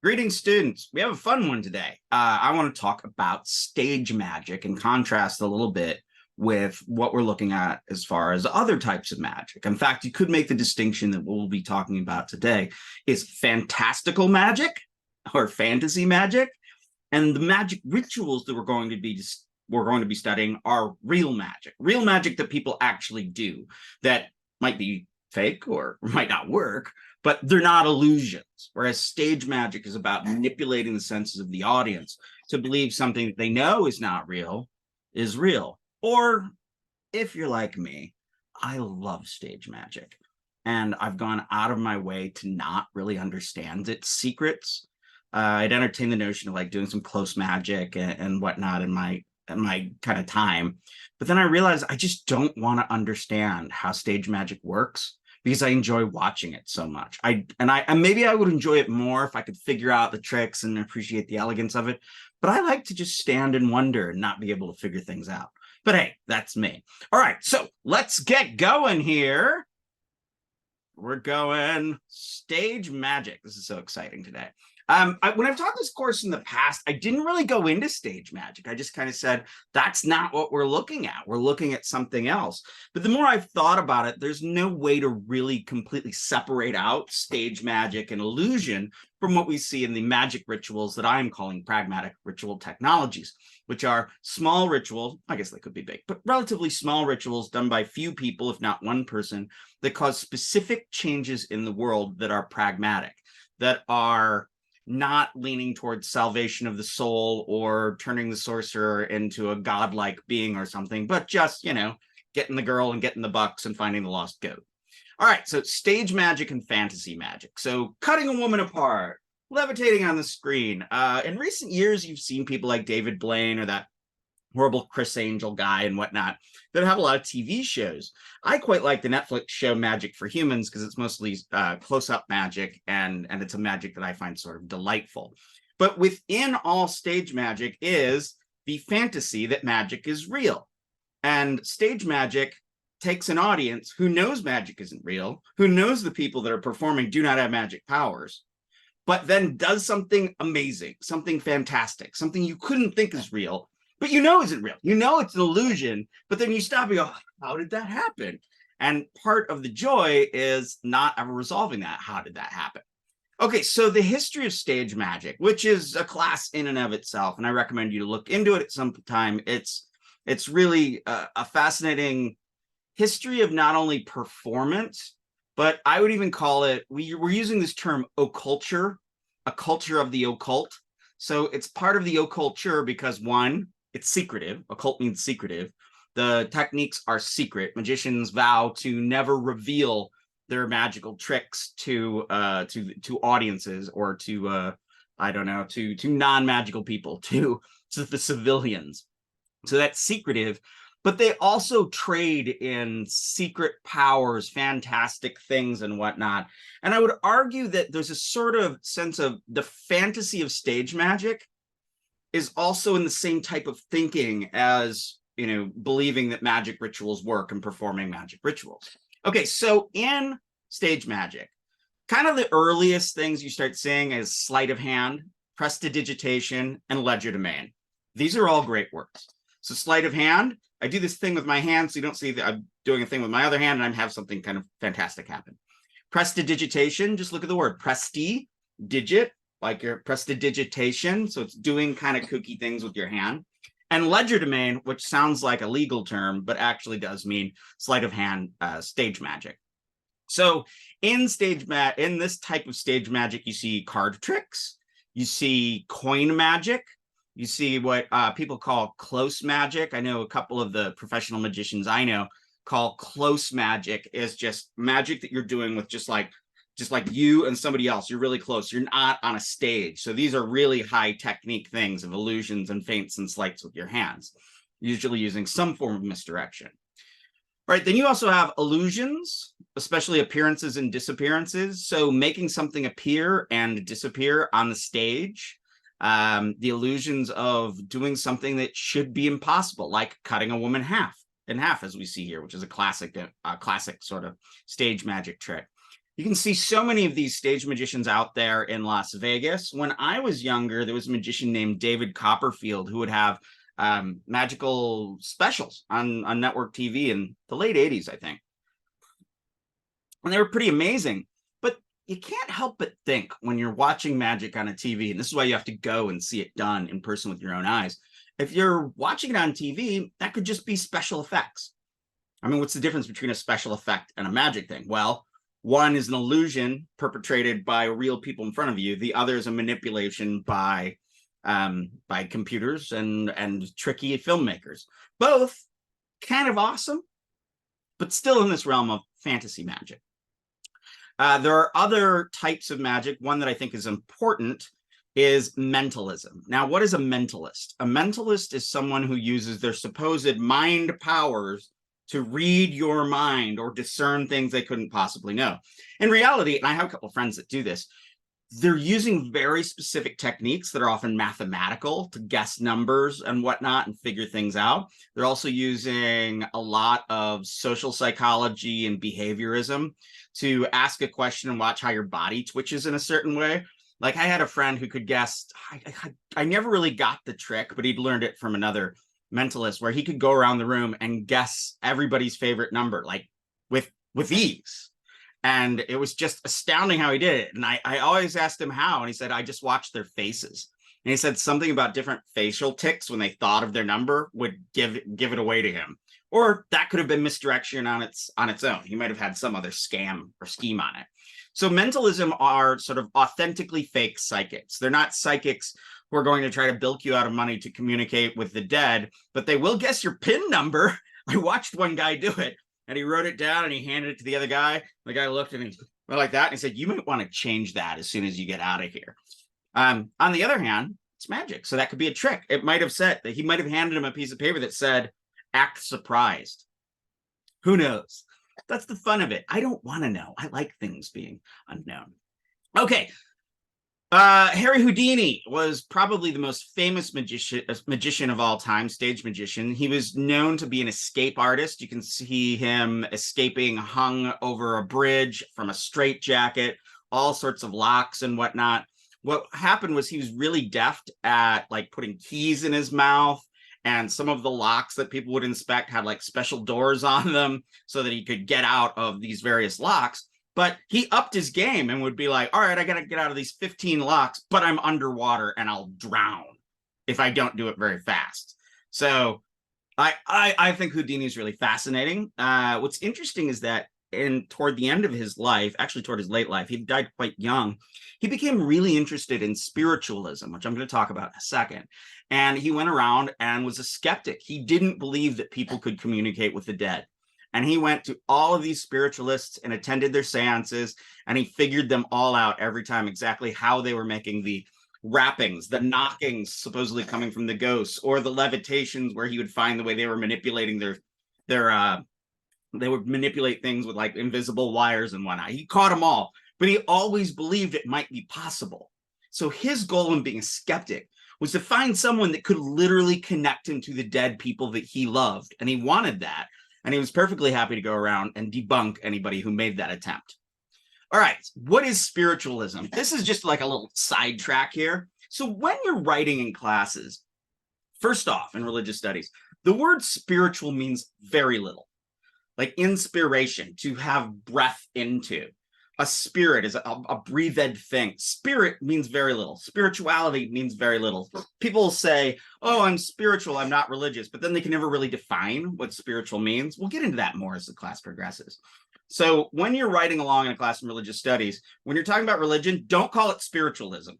Greetings, students. We have a fun one today. I want to talk about stage magic and contrast a little bit with what we're looking at as far as other types of magic. In fact, you could make the distinction that what we'll be talking about today is fantastical magic or fantasy magic, and the magic rituals that we're going to be studying are real magic that people actually do that might be fake or might not work, but they're not illusions. Whereas stage magic is about manipulating the senses of the audience to believe something that they know is not real is real. Or if you're like me, I love stage magic. And I've gone out of my way to not really understand its secrets. I'd entertain the notion of like doing some close magic and whatnot in my kind of time. But then I realized I just don't want to understand how stage magic works because I enjoy watching it so much. Maybe I would enjoy it more if I could figure out the tricks and appreciate the elegance of it. But I like to just stand and wonder and not be able to figure things out. But hey, that's me. All right, so let's get going here. We're going stage magic. This is so exciting today. When I've taught this course in the past, I didn't really go into stage magic. I just kind of said, that's not what we're looking at. We're looking at something else. But the more I've thought about it, there's no way to really completely separate out stage magic and illusion from what we see in the magic rituals that I'm calling pragmatic ritual technologies, which are small rituals, I guess they could be big, but relatively small rituals done by few people, if not one person, that cause specific changes in the world that are pragmatic, that are not leaning towards salvation of the soul or turning the sorcerer into a godlike being or something, but just, getting the girl and getting the bucks and finding the lost goat. All right, so stage magic and fantasy magic. So cutting a woman apart, levitating on the screen. In recent years, you've seen people like David Blaine or that horrible Chris Angel guy and whatnot that have a lot of TV shows. I quite like the Netflix show Magic for Humans because it's mostly close-up magic, and it's a magic that I find sort of delightful. But within all stage magic is the fantasy that magic is real. And stage magic takes an audience who knows magic isn't real, who knows the people that are performing do not have magic powers, but then does something amazing, something fantastic, something you couldn't think is real, but isn't real. It's an illusion, but then you stop and go, how did that happen? And part of the joy is not ever resolving that. How did that happen? Okay, so the history of stage magic, which is a class in and of itself, and I recommend you to look into it at some time. It's really a fascinating history of not only performance, but I would even call it, we're using this term occulture, a culture of the occult. So it's part of the occulture because one, it's secretive. Occult means secretive. The techniques are secret. Magicians vow to never reveal their magical tricks to audiences or to non-magical people, to the civilians. So that's secretive. But they also trade in secret powers, fantastic things and whatnot. And I would argue that there's a sort of sense of the fantasy of stage magic is also in the same type of thinking as, believing that magic rituals work and performing magic rituals. Okay, so in stage magic, kind of the earliest things you start seeing is sleight of hand, prestidigitation, and legerdemain. These are all great words. So sleight of hand, I do this thing with my hand, so you don't see that I'm doing a thing with my other hand, and I have something kind of fantastic happen. Prestidigitation, just look at the word digit, like your prestidigitation. So it's doing kind of kooky things with your hand. And legerdemain, which sounds like a legal term, but actually does mean sleight of hand stage magic. So in this type of stage magic, you see card tricks, you see coin magic, you see what people call close magic. I know a couple of the professional magicians I know call close magic is just magic that you're doing with just like you and somebody else. You're really close. You're not on a stage. So these are really high technique things of illusions and feints and sleights with your hands, usually using some form of misdirection. All right, then you also have illusions, especially appearances and disappearances. So making something appear and disappear on the stage. The illusions of doing something that should be impossible, like cutting a woman in half, as we see here, which is a classic sort of stage magic trick. You can see so many of these stage magicians out there in Las Vegas. When I was younger, there was a magician named David Copperfield who would have magical specials on network TV in the late 80s, I think. And they were pretty amazing. But you can't help but think when you're watching magic on a TV, and this is why you have to go and see it done in person with your own eyes. If you're watching it on TV, that could just be special effects. I mean, what's the difference between a special effect and a magic thing? Well, one is an illusion perpetrated by real people in front of you. The other is a manipulation by computers and tricky filmmakers. Both kind of awesome, but still in this realm of fantasy magic. There are other types of magic. One that I think is important is mentalism. Now, what is a mentalist? A mentalist is someone who uses their supposed mind powers to read your mind or discern things they couldn't possibly know. In reality, and I have a couple of friends that do this, they're using very specific techniques that are often mathematical to guess numbers and whatnot and figure things out. They're also using a lot of social psychology and behaviorism to ask a question and watch how your body twitches in a certain way. Like I had a friend who could guess, I never really got the trick, but he'd learned it from another mentalist, where he could go around the room and guess everybody's favorite number, like with ease. And it was just astounding how he did it. And I always asked him how, and he said, I just watched their faces. And he said something about different facial tics when they thought of their number would give it away to him. Or that could have been misdirection on its own. He might have had some other scam or scheme on it. So mentalism are sort of authentically fake psychics. They're not psychics who are going to try to bilk you out of money to communicate with the dead, but they will guess your PIN number. I watched one guy do it, and he wrote it down and he handed it to the other guy. The guy looked and he went like that, and he said, you might want to change that as soon as you get out of here. On the other hand, it's magic, so that could be a trick. It might have said that he might have handed him a piece of paper that said, act surprised. Who knows? That's the fun of it. I don't want to know. I like things being unknown. Okay. Harry Houdini was probably the most famous magician of all time, stage magician. He was known to be an escape artist. You can see him escaping hung over a bridge from a straitjacket, all sorts of locks and whatnot. What happened was he was really deft at like putting keys in his mouth, and some of the locks that people would inspect had like special doors on them so that he could get out of these various locks. But he upped his game and would be like, all right, I got to get out of these 15 locks, but I'm underwater and I'll drown if I don't do it very fast. So I think Houdini is really fascinating. What's interesting is that toward the end of his life, actually toward his late life, he died quite young, he became really interested in spiritualism, which I'm going to talk about in a second. And he went around and was a skeptic. He didn't believe that people could communicate with the dead. And he went to all of these spiritualists and attended their seances, and he figured them all out every time exactly how they were making the rappings, the knockings supposedly coming from the ghosts, or the levitations where he would find the way they were manipulating they would manipulate things with like invisible wires and whatnot. He caught them all, but he always believed it might be possible. So his goal in being a skeptic was to find someone that could literally connect him to the dead people that he loved. And he wanted that. And he was perfectly happy to go around and debunk anybody who made that attempt. All right, what is spiritualism? This is just like a little sidetrack here. So when you're writing in classes, first off, in religious studies, the word spiritual means very little. Like inspiration, to have breath into. A spirit is a breathed thing. Spirit means very little. Spirituality means very little. People say, oh, I'm spiritual, I'm not religious, but then they can never really define what spiritual means. We'll get into that more as the class progresses. So when you're writing along in a class in religious studies, when you're talking about religion, don't call it spiritualism.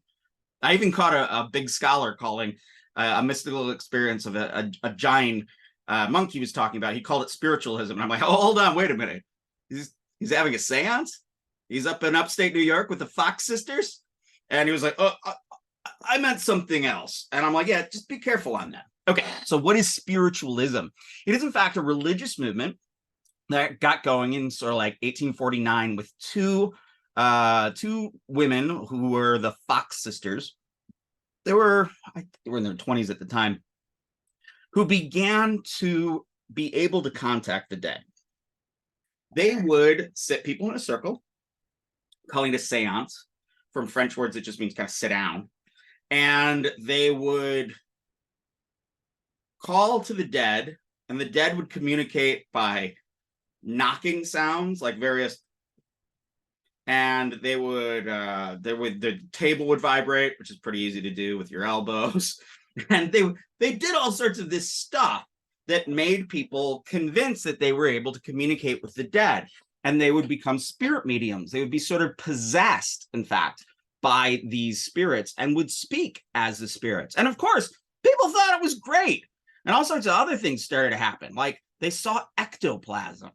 I even caught a big scholar calling a mystical experience of a giant monk he was talking about. He called it spiritualism. And I'm like, oh, hold on, wait a minute. He's having a seance? He's up in upstate New York with the Fox sisters. And he was like, oh, I meant something else. And I'm like, yeah, just be careful on that. Okay, so what is spiritualism? It is, in fact, a religious movement that got going in sort of like 1849 with two women who were the Fox sisters. They were in their 20s at the time, who began to be able to contact the dead. They would sit people in a circle, calling it a seance. From French words, it just means kind of sit down. And they would call to the dead, and the dead would communicate by knocking sounds, like various, and the table would vibrate, which is pretty easy to do with your elbows. And they did all sorts of this stuff that made people convinced that they were able to communicate with the dead, and they would become spirit mediums. They would be sort of possessed, in fact, by these spirits, and would speak as the spirits. And of course, people thought it was great. And all sorts of other things started to happen. Like they saw ectoplasm.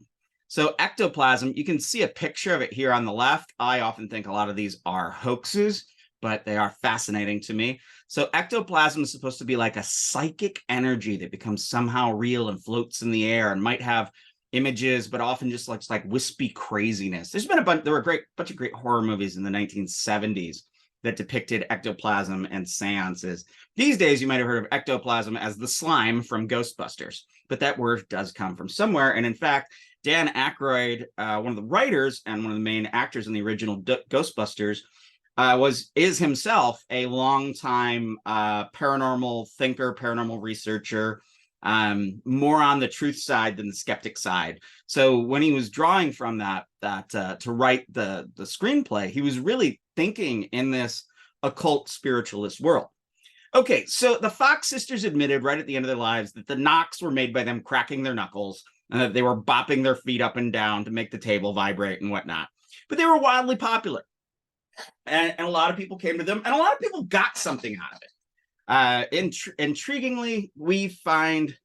So ectoplasm, you can see a picture of it here on the left. I often think a lot of these are hoaxes, but they are fascinating to me. So ectoplasm is supposed to be like a psychic energy that becomes somehow real and floats in the air and might have images, but often just looks like wispy craziness. There were a bunch of great horror movies in the 1970s that depicted ectoplasm and seances. These days, you might have heard of ectoplasm as the slime from Ghostbusters, but that word does come from somewhere. And in fact, Dan Aykroyd, one of the writers and one of the main actors in the original Ghostbusters, is himself a longtime paranormal thinker, paranormal researcher, more on the truth side than the skeptic side. So when he was drawing from that to write the screenplay, he was really thinking in this occult spiritualist world. Okay, so the Fox sisters admitted right at the end of their lives that the knocks were made by them cracking their knuckles and that they were bopping their feet up and down to make the table vibrate and whatnot. But they were wildly popular. And a lot of people came to them, and a lot of people got something out of it. Intriguingly, we find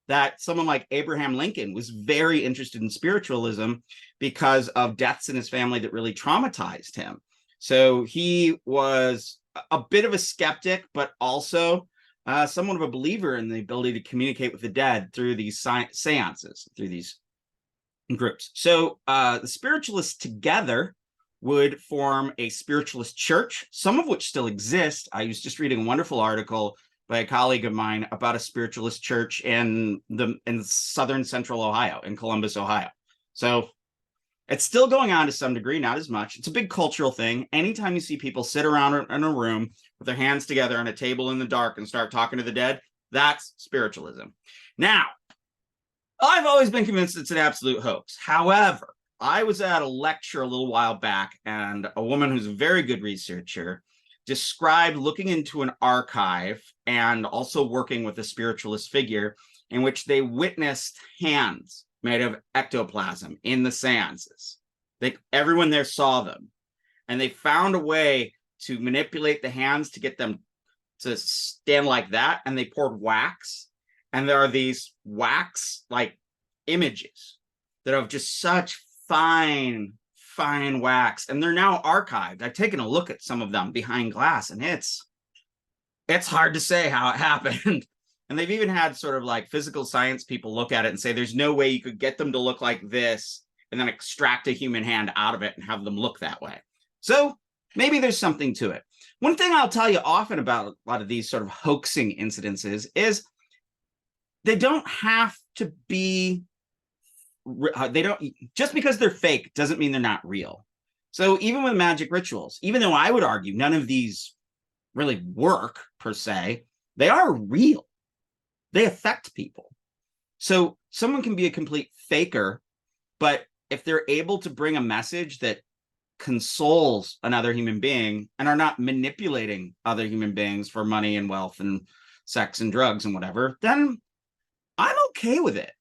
that someone like Abraham Lincoln was very interested in spiritualism because of deaths in his family that really traumatized him. So he was a bit of a skeptic, but also somewhat of a believer in the ability to communicate with the dead through these seances, through these groups. So the spiritualists together would form a spiritualist church, some of which still exist. I was just reading a wonderful article by a colleague of mine about a spiritualist church in southern central Ohio, in Columbus, Ohio. So it's still going on to some degree, not as much. It's a big cultural thing. Anytime you see people sit around in a room with their hands together on a table in the dark and start talking to the dead, that's spiritualism. Now, I've always been convinced it's an absolute hoax. However, I was at a lecture a little while back, and a woman who's a very good researcher described looking into an archive and also working with a spiritualist figure in which they witnessed hands made of ectoplasm in the seances. Everyone there saw them, and they found a way to manipulate the hands to get them to stand like that, and they poured wax, and there are these wax like images that have just such fine wax, and they're now archived. I've taken a look at some of them behind glass, and it's hard to say how it happened. And they've even had sort of like physical science people look at it and say there's no way you could get them to look like this and then extract a human hand out of it and have them look that way. So maybe there's something to it. One thing I'll tell you often about a lot of these sort of hoaxing incidences is they don't have to be just because they're fake doesn't mean they're not real. So even with magic rituals, even though I would argue none of these really work per se, they are real. They affect people. So someone can be a complete faker, but if they're able to bring a message that consoles another human being and are not manipulating other human beings for money and wealth and sex and drugs and whatever, then I'm okay with it.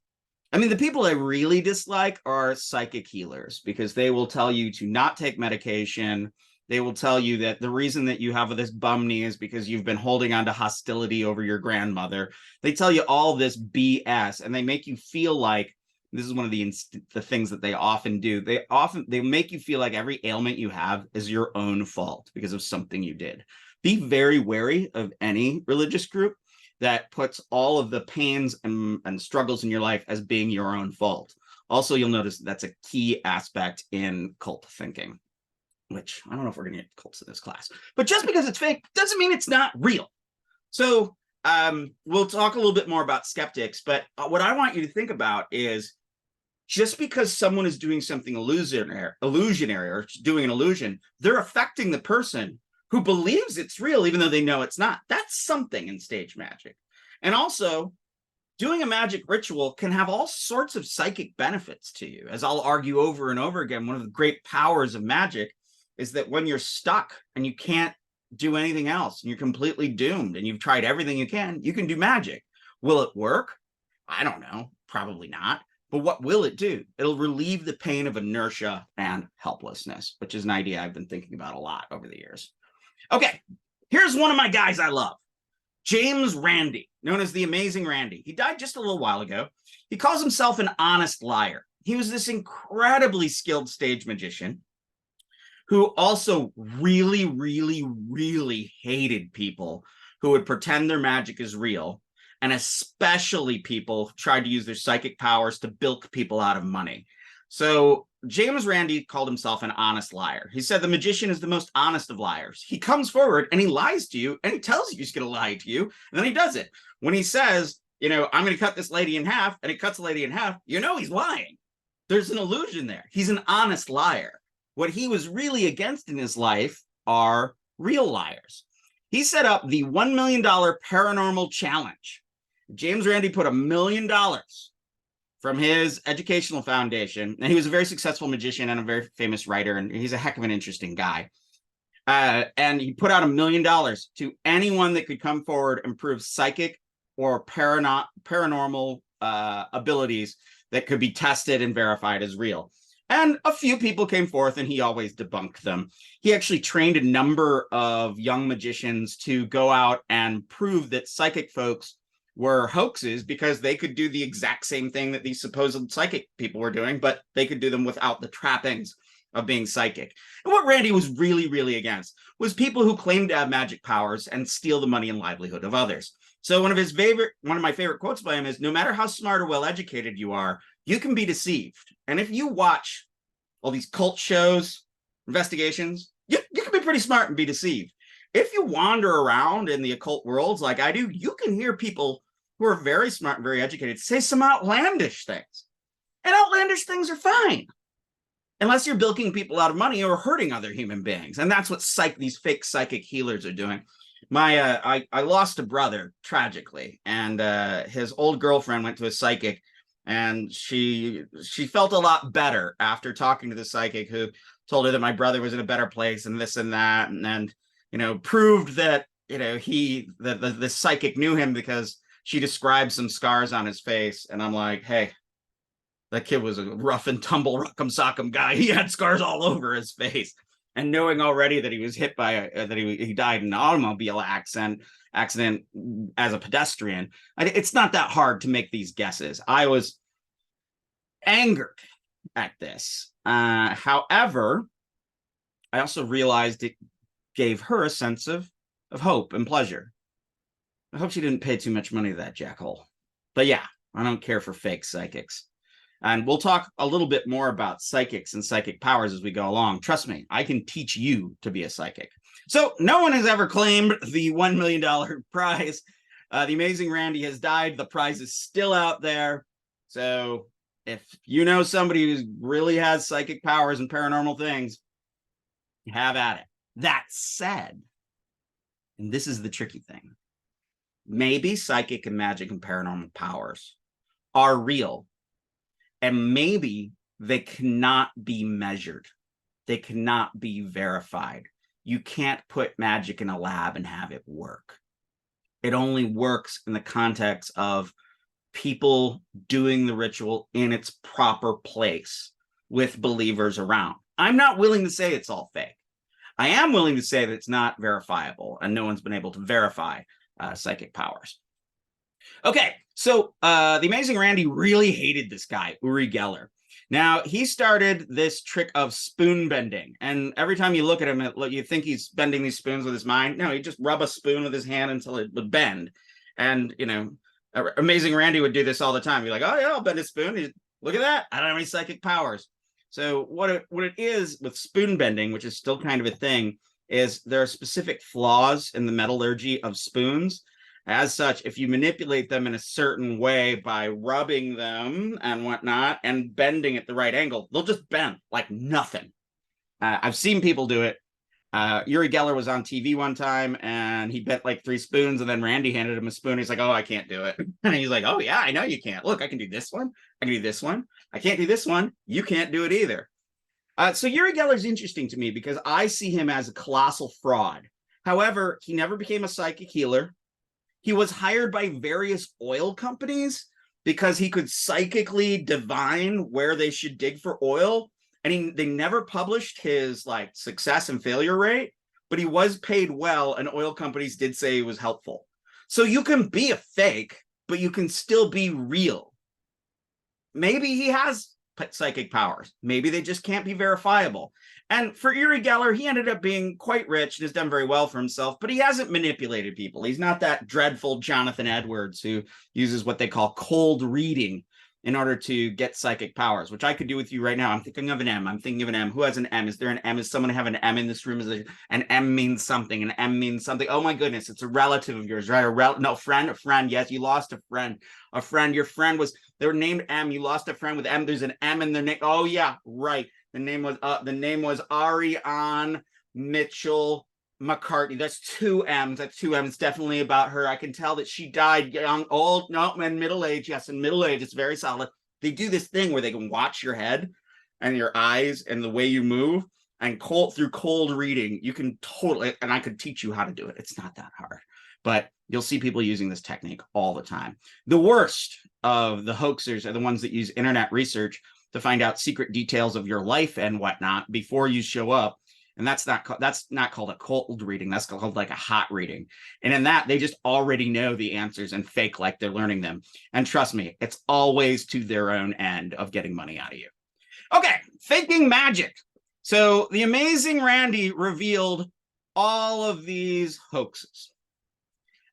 I mean, the people I really dislike are psychic healers, because they will tell you to not take medication. They will tell you that the reason that you have this bum knee is because you've been holding on to hostility over your grandmother. They tell you all this BS, and they make you feel like this is one of the things that they often do. They make you feel like every ailment you have is your own fault because of something you did. Be very wary of any religious group that puts all of the pains and struggles in your life as being your own fault. Also, you'll notice that's a key aspect in cult thinking, which I don't know if we're going to get cults in this class. But just because it's fake doesn't mean it's not real. So we'll talk a little bit more about skeptics, but what I want you to think about is just because someone is doing something illusionary or doing an illusion, they're affecting the person who believes it's real, even though they know it's not. That's something in stage magic. And also, doing a magic ritual can have all sorts of psychic benefits to you. As I'll argue over and over again, one of the great powers of magic is that when you're stuck and you can't do anything else and you're completely doomed and you've tried everything you can do magic. Will it work? I don't know. Probably not. But what will it do? It'll relieve the pain of inertia and helplessness, which is an idea I've been thinking about a lot over the years. Okay, here's one of my guys I love. James Randi, known as the Amazing Randi. He died just a little while ago. He calls himself an honest liar. He was this incredibly skilled stage magician who also really, really, really hated people who would pretend their magic is real, and especially people who tried to use their psychic powers to bilk people out of money. So James Randi called himself an honest liar. He said the magician is the most honest of liars. He comes forward and he lies to you and he tells you he's going to lie to you, and then he does it. When he says, I'm going to cut this lady in half, and he cuts the lady in half, he's lying. There's an illusion there. He's an honest liar. What he was really against in his life are real liars. He set up the $1 million paranormal challenge. James Randi put $1 million from his educational foundation, and he was a very successful magician and a very famous writer, and he's a heck of an interesting guy. And he put out $1 million to anyone that could come forward and prove psychic or paranormal abilities that could be tested and verified as real. And a few people came forth, and he always debunked them. He actually trained a number of young magicians to go out and prove that psychic folks were hoaxes, because they could do the exact same thing that these supposed psychic people were doing, but they could do them without the trappings of being psychic. And what Randi was really, really against was people who claimed to have magic powers and steal the money and livelihood of others. So one of my favorite quotes by him is, no matter how smart or well-educated you are, you can be deceived. And if you watch all these cult shows, investigations, you can be pretty smart and be deceived. If you wander around in the occult worlds like I do, you can hear people who are very smart and very educated say some outlandish things. And outlandish things are fine, unless you're bilking people out of money or hurting other human beings. And that's what these fake psychic healers are doing. I lost a brother tragically, and his old girlfriend went to a psychic, and she felt a lot better after talking to the psychic, who told her that my brother was in a better place and this and that, and proved that the psychic knew him because she described some scars on his face. And I'm like, hey, that kid was a rough and tumble rock'em sock'em guy. He had scars all over his face. And knowing already that he was hit by he died in an automobile accident as a pedestrian, it's not that hard to make these guesses. I was angered at this. However, I also realized it gave her a sense of hope and pleasure. I hope she didn't pay too much money to that jackhole. But yeah, I don't care for fake psychics. And we'll talk a little bit more about psychics and psychic powers as we go along. Trust me, I can teach you to be a psychic. So no one has ever claimed the $1 million prize. The Amazing Randi has died. The prize is still out there. So if you know somebody who really has psychic powers and paranormal things, have at it. That said, and this is the tricky thing, maybe psychic and magic and paranormal powers are real, and maybe they cannot be measured. They cannot be verified. You can't put magic in a lab and have it work. It only works in the context of people doing the ritual in its proper place with believers around. I'm not willing to say it's all fake. I am willing to say that it's not verifiable, and no one's been able to verify psychic powers. Okay, so the Amazing Randi really hated this guy, Uri Geller. Now, he started this trick of spoon bending, and every time you look at him, you think he's bending these spoons with his mind. No, he'd just rub a spoon with his hand until it would bend. And, Amazing Randi would do this all the time. He'd be like, oh, yeah, I'll bend a spoon. Look at that. I don't have any psychic powers. So what it is with spoon bending, which is still kind of a thing, is there are specific flaws in the metallurgy of spoons. As such, if you manipulate them in a certain way by rubbing them and whatnot and bending at the right angle, they'll just bend like nothing. I've seen people do it. Uri Geller was on TV one time and he bent like 3 spoons, and then Randy handed him a spoon. He's like, "Oh, I can't do it." And he's like, "Oh yeah, I know you can't. Look, I can do this one. I can do this one. I can't do this one. You can't do it either." So Uri Geller is interesting to me because I see him as a colossal fraud. However, he never became a psychic healer. He was hired by various oil companies because he could psychically divine where they should dig for oil. And they never published his like success and failure rate, but he was paid well, and oil companies did say he was helpful. So you can be a fake, but you can still be real. Maybe he has psychic powers. Maybe they just can't be verifiable. And for Uri Geller, he ended up being quite rich and has done very well for himself, but he hasn't manipulated people. He's not that dreadful Jonathan Edwards who uses what they call cold reading in order to get psychic powers, which I could do with you right now. I'm thinking of an M. I'm thinking of an M. Who has an M? Is there an M? Is someone have an M in this room? Is there, an M means something? An M means something. Oh my goodness, it's a relative of yours, right? No, friend, a friend. Yes, you lost a friend. A friend. Your friend was, they were named M. You lost a friend with M. There's an M in their name. Oh yeah, right. The name was Ariane Mitchell McCartney. That's 2 M's. That's 2 M's. Definitely about her. I can tell that she died young, old, no, and middle age. Yes, in middle age, it's very solid. They do this thing where they can watch your head and your eyes and the way you move, and through cold reading, you can totally, and I could teach you how to do it. It's not that hard, but you'll see people using this technique all the time. The worst of the hoaxers are the ones that use internet research to find out secret details of your life and whatnot before you show up. And that's not called a cold reading. That's called like a hot reading. And in that, they just already know the answers and fake like they're learning them. And trust me, it's always to their own end of getting money out of you. Okay, faking magic. So the amazing Randy revealed all of these hoaxes.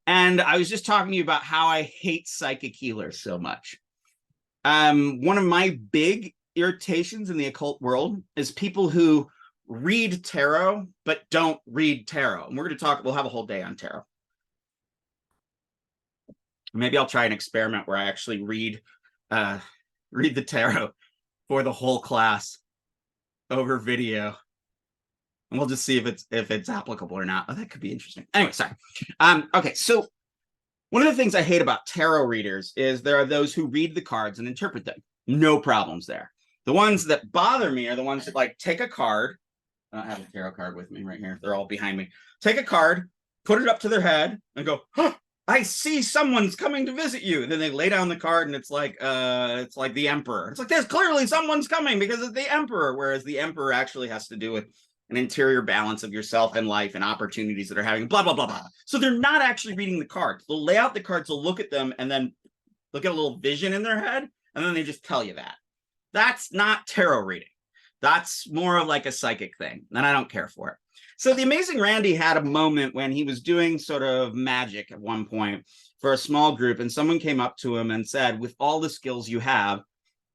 And I was just talking to you about how I hate psychic healers so much. One of my big irritations in the occult world is people who read tarot but don't read tarot. And we're going to talk, we'll have a whole day on tarot. Maybe I'll try an experiment where I actually read the tarot for the whole class over video, and we'll just see if it's applicable or not. Oh, that could be interesting. Anyway, sorry. Okay, so one of the things I hate about tarot readers is there are those who read the cards and interpret them. No problems there. The ones that bother me are the ones that like take a card. I don't have a tarot card with me right here. They're all behind me. Take a card, put it up to their head, and go, "Huh, I see someone's coming to visit you." And then they lay down the card, and it's like the Emperor. It's like, there's clearly someone's coming because it's the Emperor, whereas the Emperor actually has to do with an interior balance of yourself and life and opportunities that are having blah, blah, blah, blah. So they're not actually reading the cards. They'll lay out the cards, they'll look at them, and then they'll get a little vision in their head, and then they just tell you that. That's not tarot reading. That's more of like a psychic thing, and I don't care for it. So the amazing Randy had a moment when he was doing sort of magic at one point for a small group, and someone came up to him and said, with all the skills you have,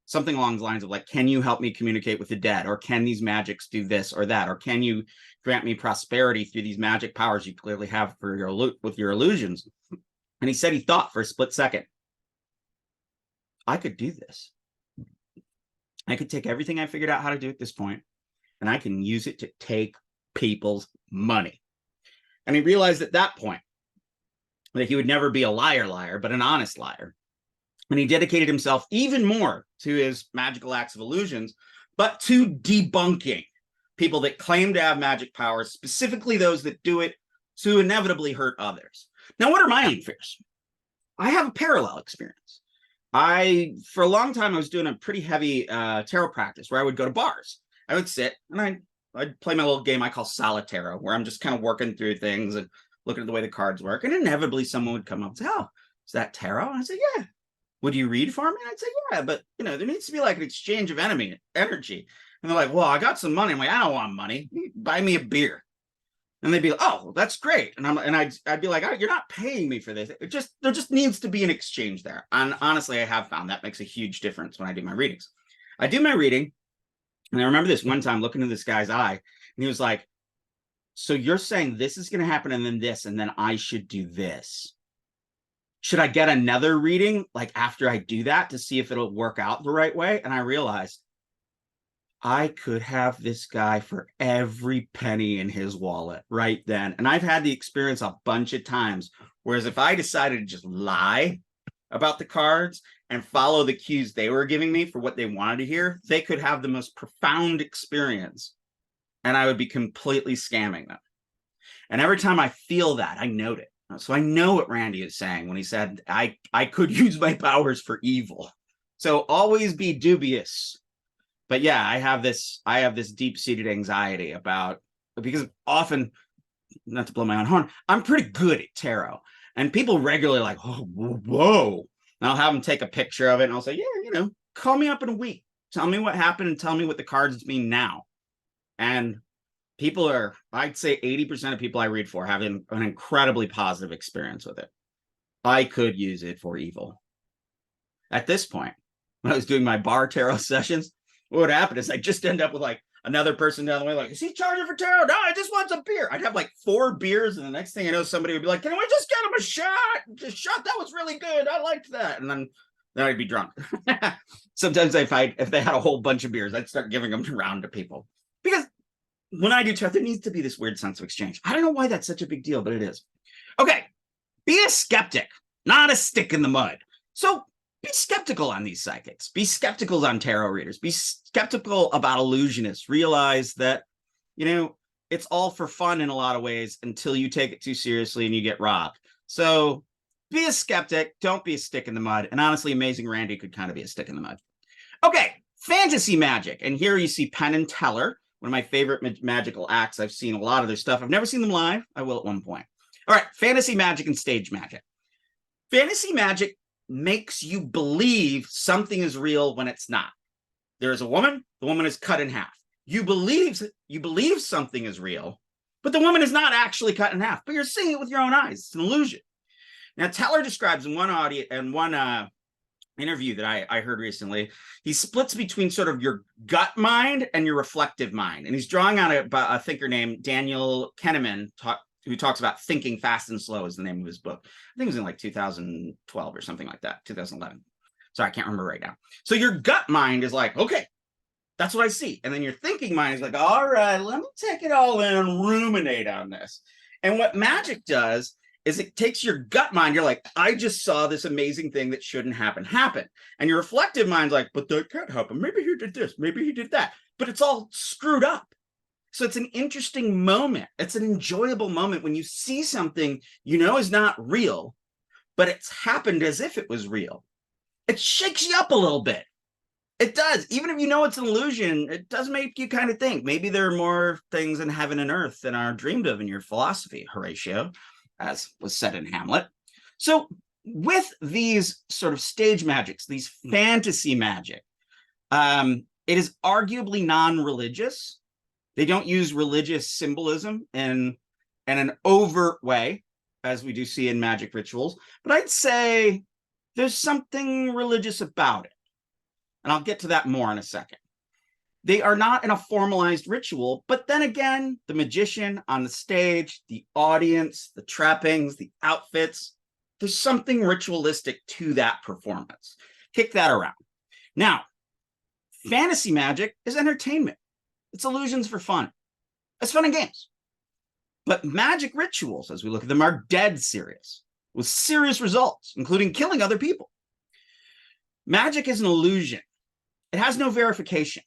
something along the lines of like, can you help me communicate with the dead? Or can these magics do this or that? Or can you grant me prosperity through these magic powers you clearly have for with your illusions? And he said he thought for a split second, I could do this. I could take everything I figured out how to do at this point, and I can use it to take people's money. And he realized at that point that he would never be a liar, but an honest liar. And he dedicated himself even more to his magical acts of illusions, but to debunking people that claim to have magic powers, specifically those that do it to inevitably hurt others. Now, what are my own fears? I have a parallel experience. For a long time, I was doing a pretty heavy tarot practice where I would go to bars. I would sit and I'd play my little game I call solitaire, where I'm just kind of working through things and looking at the way the cards work. And inevitably someone would come up and say, "Oh, is that tarot?" And I'd say, "Yeah." "Would you read for me?" And I'd say, "Yeah, but there needs to be like an exchange of energy." And they're like, "Well, I got some money." I'm like, "I don't want money. Buy me a beer." And they'd be like, "Oh, that's great." And I'd be like, "Oh, you're not paying me for this." There just needs to be an exchange there. And honestly, I have found that makes a huge difference when I do my readings. I do my reading, and I remember this one time looking in this guy's eye, and he was like, "So you're saying this is going to happen and then this, and then I should do this?" should I get another reading like after I do that to see if it'll work out the right way? And I realized I could have this guy for every penny in his wallet right then. And I've had the experience a bunch of times. Whereas if I decided to just lie about the cards and follow the cues they were giving me for what they wanted to hear, they could have the most profound experience and I would be completely scamming them. And every time I feel that, I note it. So I know what Randy is saying when he said, I could use my powers for evil. So always be dubious. But yeah, I have this deep-seated anxiety about, because often, not to blow my own horn, I'm pretty good at tarot. And people regularly like, oh, whoa. And I'll have them take a picture of it and I'll say, yeah, call me up in a week. Tell me what happened and tell me what the cards mean now. And people are, I'd say 80% of people I read for have an incredibly positive experience with it. I could use it for evil. At this point, when I was doing my bar tarot sessions, what would happen is I just end up with like another person down the way, like, is he charging for tarot? No, I just want some beer. I'd have like 4 beers, and the next thing I know, somebody would be like, can we just get him a shot? Just shot, that was really good. I liked that. And then I'd be drunk. Sometimes if they had a whole bunch of beers, I'd start giving them around to people. Because when I do tarot, there needs to be this weird sense of exchange. I don't know why that's such a big deal, but it is. Okay, be a skeptic, not a stick in the mud. So be skeptical on these psychics. Be skeptical on tarot readers. Be skeptical about illusionists. Realize that, it's all for fun in a lot of ways until you take it too seriously and you get robbed. So be a skeptic. Don't be a stick in the mud. And honestly, Amazing Randy could kind of be a stick in the mud. Okay, fantasy magic. And here you see Penn and Teller, one of my favorite magical acts. I've seen a lot of their stuff. I've never seen them live. I will at one point. All right, fantasy magic and stage magic. Fantasy magic makes you believe something is real when it's not. There is a woman, the woman is cut in half. You believe something is real, but the woman is not actually cut in half, but you're seeing it with your own eyes. It's an illusion. Now, Teller describes in one interview that I heard recently, he splits between sort of your gut mind and your reflective mind. And he's drawing on a thinker named Daniel Kahneman, who talks about thinking fast and slow is the name of his book. I think it was in like 2012 or something like that, 2011. Sorry, I can't remember right now. So your gut mind is like, okay, that's what I see. And then your thinking mind is like, all right, let me take it all in and ruminate on this. And what magic does is it takes your gut mind. You're like, I just saw this amazing thing that shouldn't happen. And your reflective mind's like, but that can't happen. Maybe he did this. Maybe he did that. But it's all screwed up. So it's an interesting moment. It's an enjoyable moment when you see something is not real, but it's happened as if it was real. It shakes you up a little bit. It does. Even if you know it's an illusion, it does make you kind of think. Maybe there are more things in heaven and earth than are dreamed of in your philosophy, Horatio, as was said in Hamlet. So with these sort of stage magics, these fantasy magic, it is arguably non-religious. They don't use religious symbolism in an overt way, as we do see in magic rituals. But I'd say there's something religious about it. And I'll get to that more in a second. They are not in a formalized ritual, but then again, the magician on the stage, the audience, the trappings, the outfits, there's something ritualistic to that performance. Kick that around. Now, fantasy magic is entertainment. It's illusions for fun. It's fun and games. But magic rituals, as we look at them, are dead serious, with serious results, including killing other people. Magic is an illusion. It has no verification.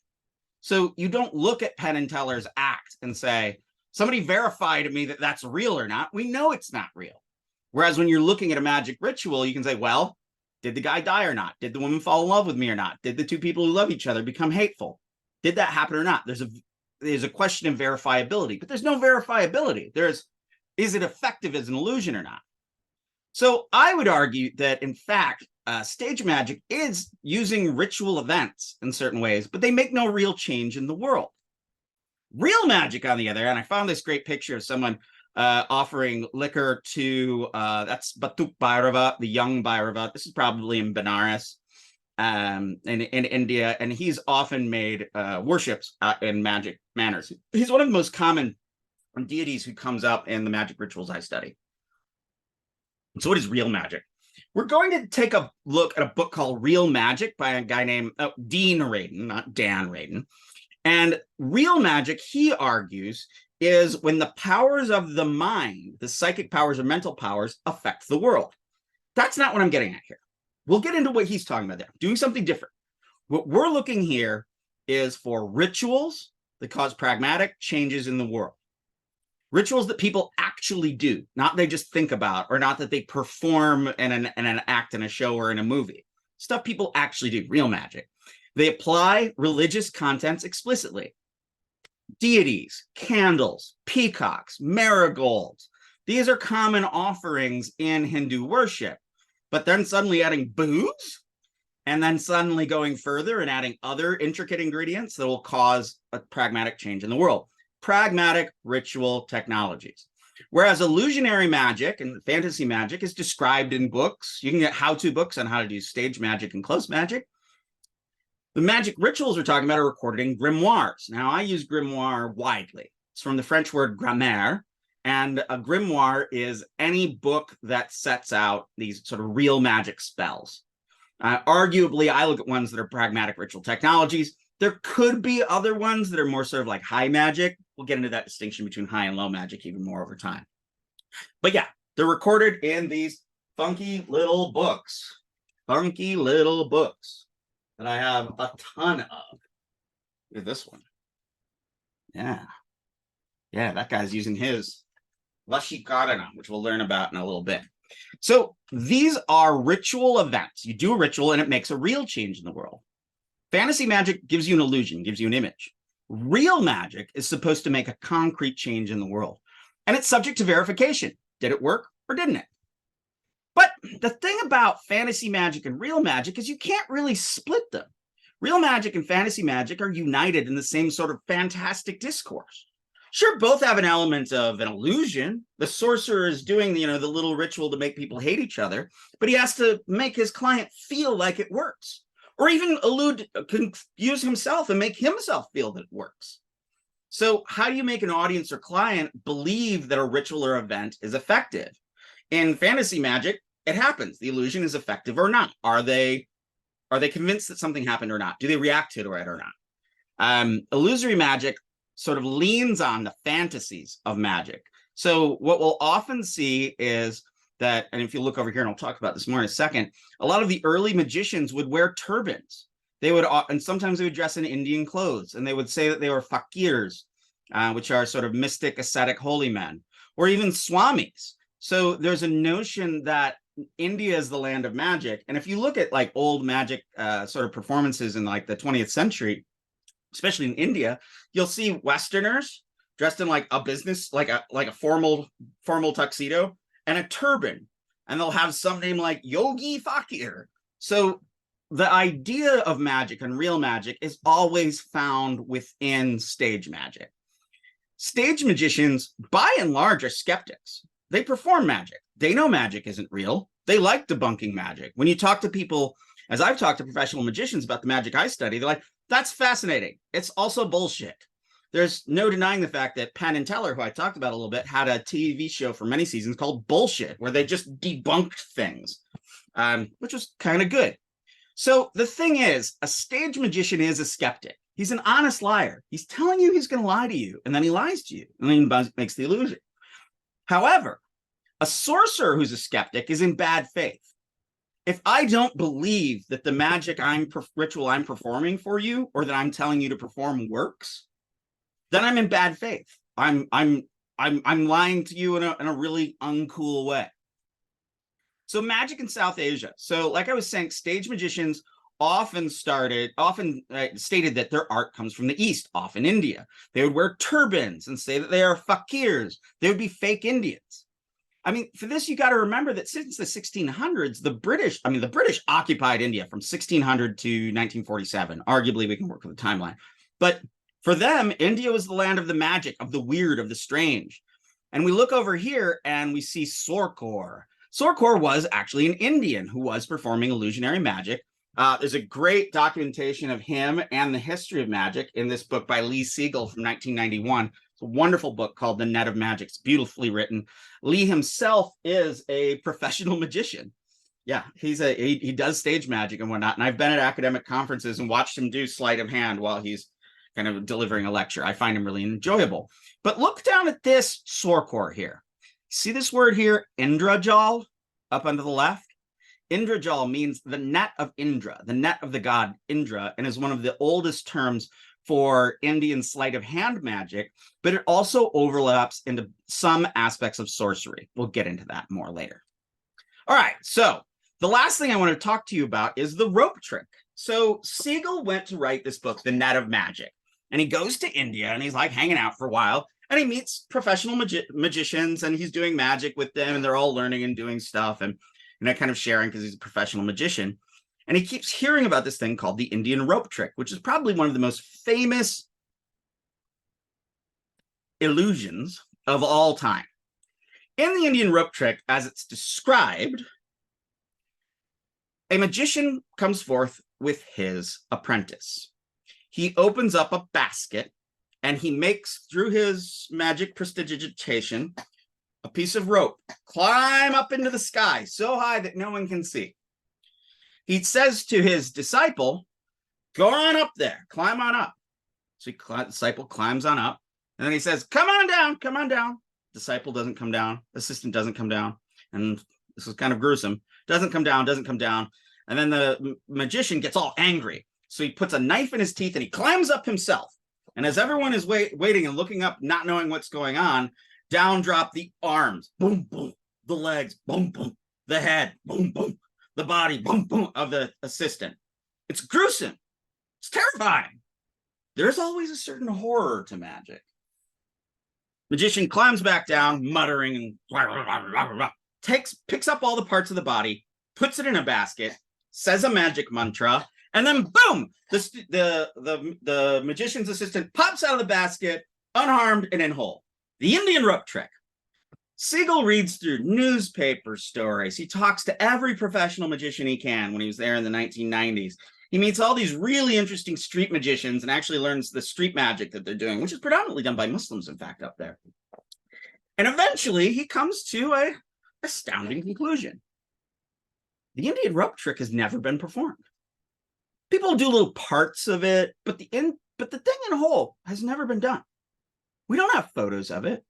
So you don't look at Penn and Teller's act and say, somebody verify to me that that's real or not. We know it's not real. Whereas when you're looking at a magic ritual, you can say, well, did the guy die or not? Did the woman fall in love with me or not? Did the two people who love each other become hateful? Did that happen or not? There's a question of verifiability, but there's no verifiability. Is it effective as an illusion or not? So I would argue that, in fact, stage magic is using ritual events in certain ways, but they make no real change in the world. Real magic, on the other hand, I found this great picture of someone offering liquor to, that's Batuk Bhairava, the young Bhairava. This is probably in Benares, in India, and he's often made worships in magic manners. He's one of the most common deities who comes up in the magic rituals I study. So what is real magic? We're going to take a look at a book called Real Magic by a guy named Dean Radin, not Dan Radin. And real magic, he argues, is when the powers of the mind, the psychic powers or mental powers, affect the world. That's not what I'm getting at here. We'll get into what he's talking about there, doing something different. What we're looking here is for rituals that cause pragmatic changes in the world. Rituals that people actually do, not they just think about, or not that they perform in an act in a show or in a movie. Stuff people actually do, real magic. They apply religious contents explicitly. Deities, candles, peacocks, marigolds. These are common offerings in Hindu worship. But then suddenly adding booze, and then suddenly going further and adding other intricate ingredients that will cause a pragmatic change in the world. Pragmatic ritual technologies. Whereas illusionary magic and fantasy magic is described in books. You can get how-to books on how to do stage magic and close magic. The magic rituals we're talking about are recorded in grimoires. Now, I use grimoire widely. It's from the French word grammaire, and a grimoire is any book that sets out these sort of real magic spells. Arguably, I look at ones that are pragmatic ritual technologies. There could be other ones that are more sort of like high magic. We'll get into that distinction between high and low magic even more over time. But yeah, they're recorded in these funky little books. Funky little books that I have a ton of. Look at this one. Yeah. Yeah, that guy's using his Vashikarana, which we'll learn about in a little bit. So these are ritual events. You do a ritual and it makes a real change in the world. Fantasy magic gives you an illusion, gives you an image. Real magic is supposed to make a concrete change in the world. And it's subject to verification. Did it work or didn't it? But the thing about fantasy magic and real magic is you can't really split them. Real magic and fantasy magic are united in the same sort of fantastic discourse. Sure, both have an element of an illusion. The sorcerer is doing, the little ritual to make people hate each other, but he has to make his client feel like it works, or even confuse himself and make himself feel that it works. So how do you make an audience or client believe that a ritual or event is effective? In fantasy magic, it happens. The illusion is effective or not. Are they convinced that something happened or not? Do they react to it or not? Illusory magic sort of leans on the fantasies of magic. So what we'll often see is that, and if you look over here, and I'll talk about this more in a second, a lot of the early magicians would wear turbans. They would, and sometimes they would dress in Indian clothes, and they would say that they were fakirs, which are sort of mystic, ascetic, holy men, or even swamis. So there's a notion that India is the land of magic. And if you look at like old magic sort of performances in like the 20th century, especially in India, you'll see Westerners dressed in like a business, like a formal tuxedo and a turban, and they'll have some name like Yogi Fakir. So the idea of magic and real magic is always found within stage magic. Stage magicians, by and large, are skeptics. They perform magic. They know magic isn't real. They like debunking magic. When you talk to people, as I've talked to professional magicians about the magic I study, they're like, that's fascinating. It's also bullshit. There's no denying the fact that Penn and Teller, who I talked about a little bit, had a TV show for many seasons called Bullshit, where they just debunked things, which was kind of good. So the thing is, a stage magician is a skeptic. He's an honest liar. He's telling you he's going to lie to you, and then he lies to you, and then he makes the illusion. However, a sorcerer who's a skeptic is in bad faith. If I don't believe that the magic ritual I'm performing for you, or that I'm telling you to perform works, then I'm in bad faith. I'm lying to you in a really uncool way. So magic in South Asia. So like I was saying, stage magicians often stated that their art comes from the East, often India. They would wear turbans and say that they are fakirs. They would be fake Indians. I mean, for this, you got to remember that since the 1600s, the British occupied India from 1600 to 1947. Arguably, we can work with the timeline. But for them, India was the land of the magic, of the weird, of the strange. And we look over here and we see Sorkor. Sorkor was actually an Indian who was performing illusionary magic. There's a great documentation of him and the history of magic in this book by Lee Siegel from 1991. It's a wonderful book called The Net of Magic. It's beautifully written. Lee himself is a professional magician. Yeah, he does stage magic and whatnot. And I've been at academic conferences and watched him do sleight of hand while he's kind of delivering a lecture. I find him really enjoyable. But look down at this Sorkor here. See this word here, Indrajal, up under the left? Indrajal means the net of Indra, the net of the god Indra, and is one of the oldest terms for Indian sleight of hand magic, but it also overlaps into some aspects of sorcery. We'll get into that more later. All right, so the last thing I want to talk to you about is the rope trick. So Siegel went to write this book, The Net of Magic, and he goes to India and he's like hanging out for a while, and he meets professional magicians, and he's doing magic with them, and they're all learning and doing stuff, and that kind of sharing because he's a professional magician. And he keeps hearing about this thing called the Indian rope trick, which is probably one of the most famous illusions of all time. In the Indian rope trick, as it's described, a magician comes forth with his apprentice. He opens up a basket and he makes, through his magic prestidigitation, a piece of rope climb up into the sky so high that no one can see. He says to his disciple, go on up there, climb on up. So the disciple climbs on up, and then he says, come on down, come on down. Disciple doesn't come down, assistant doesn't come down, and this is kind of gruesome. Doesn't come down. And then the magician gets all angry. So he puts a knife in his teeth and he climbs up himself. And as everyone is waiting and looking up, not knowing what's going on, down drop the arms, boom, boom, the legs, boom, boom, the head, boom, boom, the body, boom, boom, of the assistant. It's gruesome. It's terrifying. There's always a certain horror to magic. Magician climbs back down, muttering, and picks up all the parts of the body, puts it in a basket, says a magic mantra, and then boom, the magician's assistant pops out of the basket, unharmed and in whole. The Indian rope trick. Siegel reads through newspaper stories. He talks to every professional magician he can when he was there in the 1990s. He meets all these really interesting street magicians and actually learns the street magic that they're doing, which is predominantly done by Muslims, in fact, up there. And eventually he comes to an astounding conclusion. The Indian rope trick has never been performed. People do little parts of it, but the thing in whole has never been done. We don't have photos of it.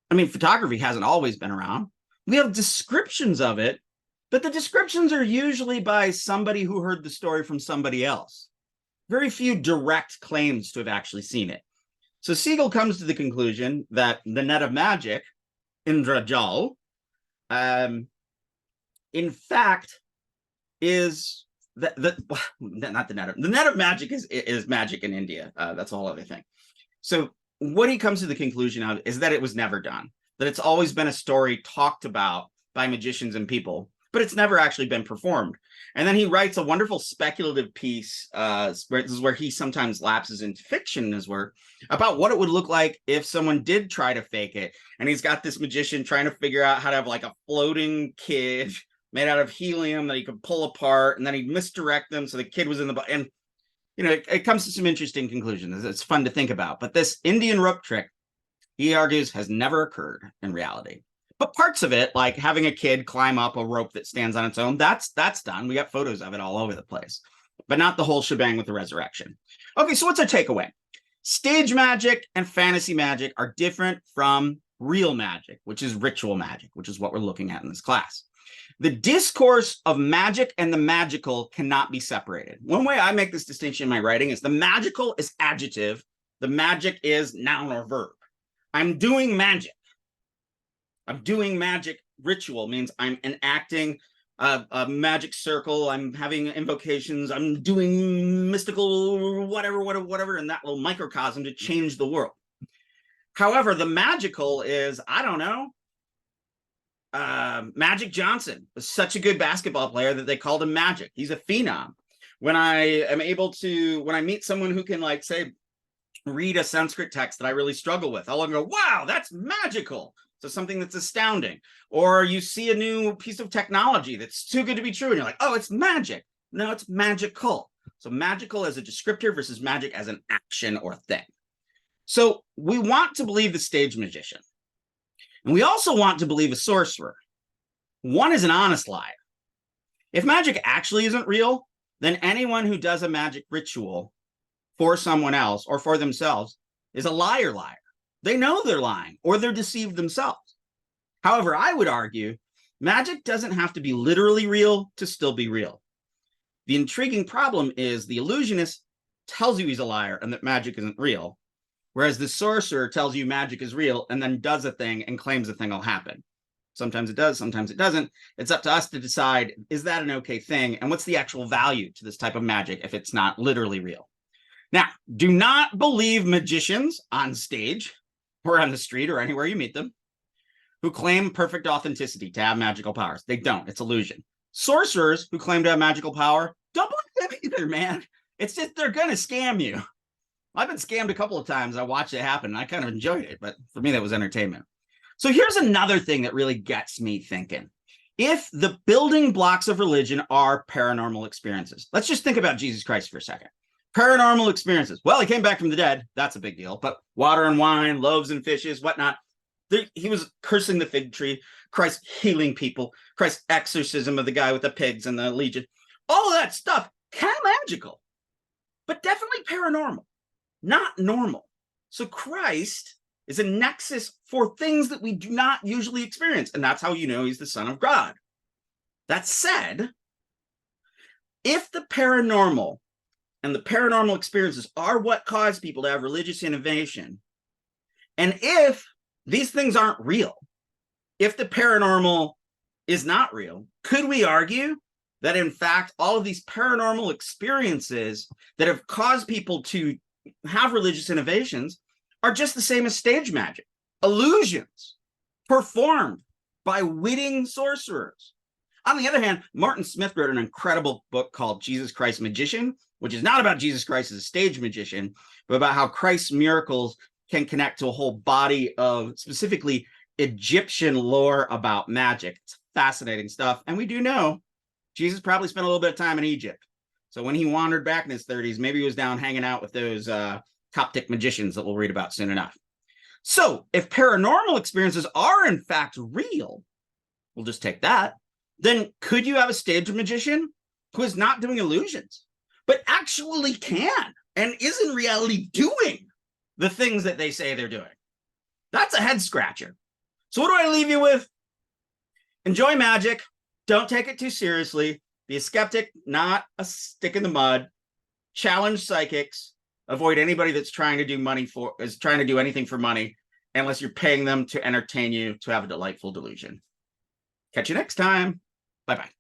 I mean, photography hasn't always been around. We have descriptions of it, but the descriptions are usually by somebody who heard the story from somebody else. Very few direct claims to have actually seen it. So Siegel comes to the conclusion that the net of magic, Indrajal, in fact, is not the net of magic is magic in India. That's a whole other thing. So what he comes to the conclusion of is that it was never done, that it's always been a story talked about by magicians and people, but it's never actually been performed. And then he writes a wonderful speculative piece, this is where he sometimes lapses into fiction in his work, about what it would look like if someone did try to fake it. And he's got this magician trying to figure out how to have like a floating kid made out of helium that he could pull apart, and then he'd misdirect them so the kid was in the... And, you know, it comes to some interesting conclusions. It's fun to think about. But this Indian rope trick, he argues, has never occurred in reality. But parts of it, like having a kid climb up a rope that stands on its own, that's done. We got photos of it all over the place. But not the whole shebang with the resurrection. Okay, so what's our takeaway? Stage magic and fantasy magic are different from real magic, which is ritual magic, which is what we're looking at in this class. The discourse of magic and the magical cannot be separated. One way I make this distinction in my writing is the magical is adjective, the magic is noun or verb. I'm doing magic. I'm doing magic. Ritual means I'm enacting a magic circle. I'm having invocations. I'm doing mystical whatever in that little microcosm to change the world. However, the magical is, I don't know, Magic Johnson was such a good basketball player that they called him Magic. He's a phenom. When I meet someone who can, like, say, read a Sanskrit text that I really struggle with, I'll go, wow, that's magical. So something that's astounding. Or you see a new piece of technology that's too good to be true, and you're like, oh, it's magic. No, it's magical. So magical as a descriptor versus magic as an action or thing. So we want to believe the stage magician. And we also want to believe a sorcerer. One is an honest liar. If magic actually isn't real, then anyone who does a magic ritual for someone else or for themselves is a liar. They know they're lying or they're deceived themselves. However, I would argue magic doesn't have to be literally real to still be real. The intriguing problem is the illusionist tells you he's a liar and that magic isn't real, whereas the sorcerer tells you magic is real and then does a thing and claims the thing will happen. Sometimes it does, sometimes it doesn't. It's up to us to decide, is that an okay thing? And what's the actual value to this type of magic if it's not literally real? Now, do not believe magicians on stage or on the street or anywhere you meet them who claim perfect authenticity to have magical powers. They don't. It's illusion. Sorcerers who claim to have magical power, don't believe them either, man. It's just they're going to scam you. I've been scammed a couple of times. I watched it happen, and I kind of enjoyed it. But for me, that was entertainment. So here's another thing that really gets me thinking. If the building blocks of religion are paranormal experiences, let's just think about Jesus Christ for a second. Paranormal experiences. Well, he came back from the dead. That's a big deal. But water and wine, loaves and fishes, whatnot. He was cursing the fig tree. Christ healing people. Christ's exorcism of the guy with the pigs and the legion. All of that stuff, kind of magical, but definitely paranormal, not normal. So Christ is a nexus for things that we do not usually experience. And that's how you know he's the Son of God. That said, if the paranormal and the paranormal experiences are what cause people to have religious innovation, and if these things aren't real, if the paranormal is not real, could we argue that in fact all of these paranormal experiences that have caused people to have religious innovations are just the same as stage magic, illusions performed by witting sorcerers? On the other hand, Martin Smith wrote an incredible book called Jesus Christ Magician, which is not about Jesus Christ as a stage magician, but about how Christ's miracles can connect to a whole body of specifically Egyptian lore about magic. It's fascinating stuff. And we do know Jesus probably spent a little bit of time in Egypt. So when he wandered back in his 30s, maybe he was down hanging out with those Coptic magicians that we'll read about soon enough. So if paranormal experiences are in fact real, we'll just take that, then could you have a stage magician who is not doing illusions, but actually can and is in reality doing the things that they say they're doing? That's a head scratcher. So what do I leave you with? Enjoy magic. Don't take it too seriously. Be a skeptic, not a stick in the mud. Challenge psychics. Avoid anybody that's trying to do anything for money, unless you're paying them to entertain you to have a delightful delusion. Catch you next time. Bye-bye.